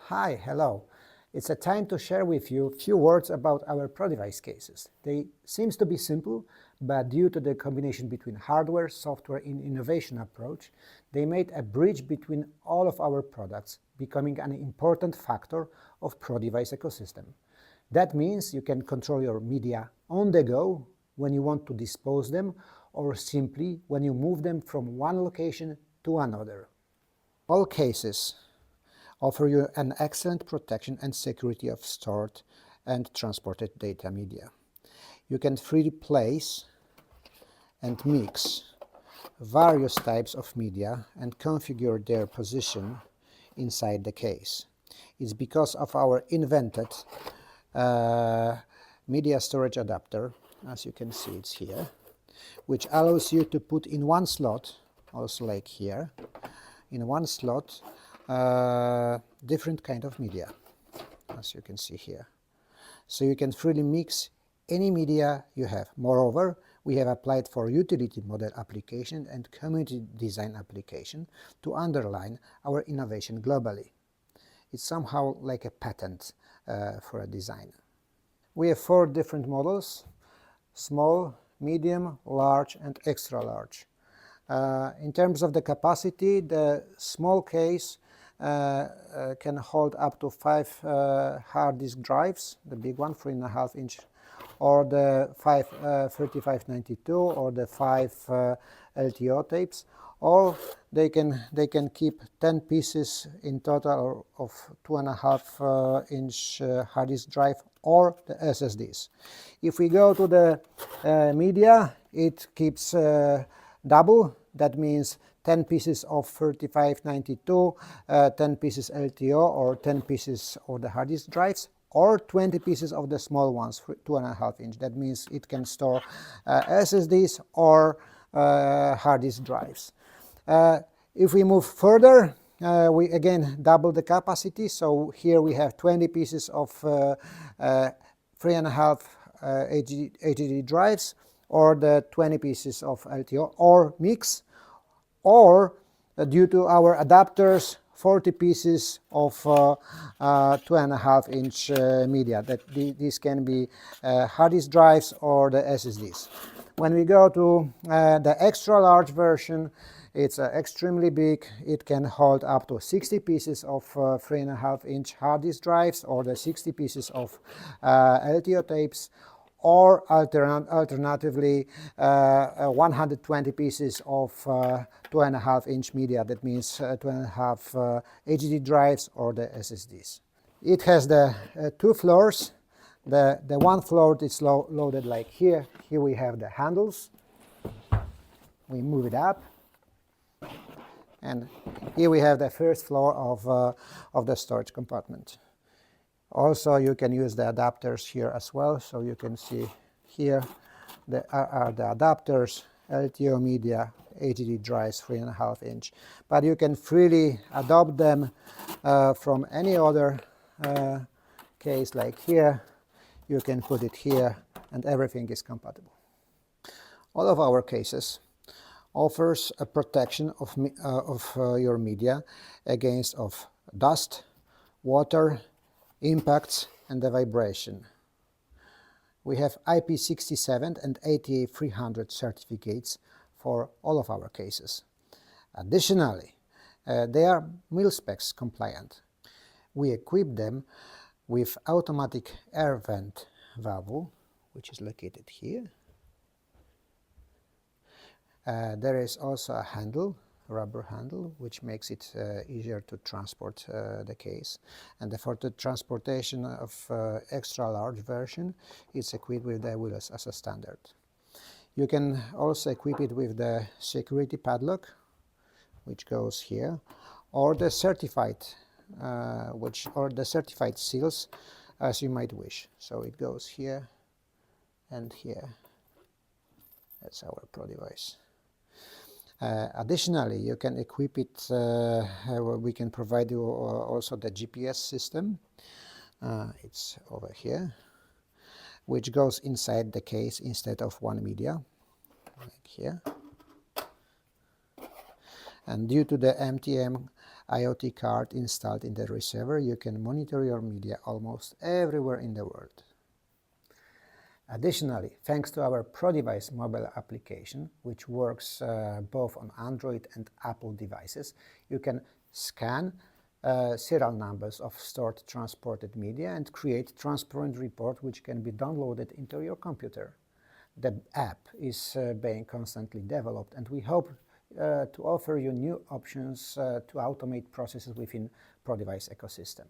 Hi, hello. It's a time to share with you a few words about our ProDevice cases. They seem to be simple, but due to the combination between hardware, software, and innovation approach, they made a bridge between all of our products, becoming an important factor of ProDevice ecosystem. That means you can control your media on the go when you want to dispose them, or simply when you move them from one location to another. All cases offer you an excellent protection and security of stored and transported data media. You can freely place and mix various types of media and configure their position inside the case. It's because of our invented media storage adapter, as you can see it's here, which allows you to put in one slot, also like here, in one slot, different kind of media, as you can see here. So you can freely mix any media you have. Moreover, we have applied for utility model application and community design application to underline our innovation globally. It's somehow like a patent for a design. We have 4 different models: small, medium, large, and extra large. In terms of the capacity, the small case can hold up to 5 hard disk drives, the big one, 3.5 inch, or the 5 3592, or the 5 LTO tapes, or they can keep 10 pieces in total of 2.5 inch hard disk drive, or the SSDs. If we go to the media, it keeps double. That means 10 pieces of 3592, 10 pieces LTO, or 10 pieces of the hard disk drives, or 20 pieces of the small ones, 2.5 inch. That means it can store SSDs or hard disk drives. If we move further, we again double the capacity. So here we have 20 pieces of 3.5 HDD drives, or the 20 pieces of LTO, or mix, or due to our adapters, 40 pieces of 2.5 inch media. That these can be hard disk drives or the SSDs. When we go to the extra large version, it's extremely big. It can hold up to 60 pieces of 3.5 inch hard disk drives, or the 60 pieces of LTO tapes, or alternatively 120 pieces of 2.5 inch media. That means 2.5 HDD drives or the SSDs. It has the 2 floors. The one floor is loaded like here. Here we have the handles. We move it up. And here we have the first floor of the storage compartment. Also, you can use the adapters here as well. So you can see here are the adapters, LTO media, HDD drives, 3.5 inch. But you can freely adopt them from any other case, like here. You can put it here, and everything is compatible. All of our cases offers a protection of your media against of dust, water, impacts, and the vibration. We have IP67 and 88300 certificates for all of our cases. Additionally, they are MILSPECS compliant. We equip them with automatic air vent valve, which is located here. There is also a handle, rubber handle, which makes it easier to transport the case. And for the transportation of extra large version, it's equipped with the wheels as a standard. You can also equip it with the security padlock, which goes here, or the certified certified seals, as you might wish. So it goes here and here. That's our ProDevice. Additionally, you can equip it, we can provide you also the GPS system. It's over here, which goes inside the case instead of one media, like here. And due to the MTM IoT card installed in the receiver, you can monitor your media almost everywhere in the world. Additionally, thanks to our ProDevice mobile application, which works both on Android and Apple devices, you can scan serial numbers of stored transported media and create transparent report which can be downloaded into your computer. The app is being constantly developed, and we hope to offer you new options to automate processes within ProDevice ecosystem.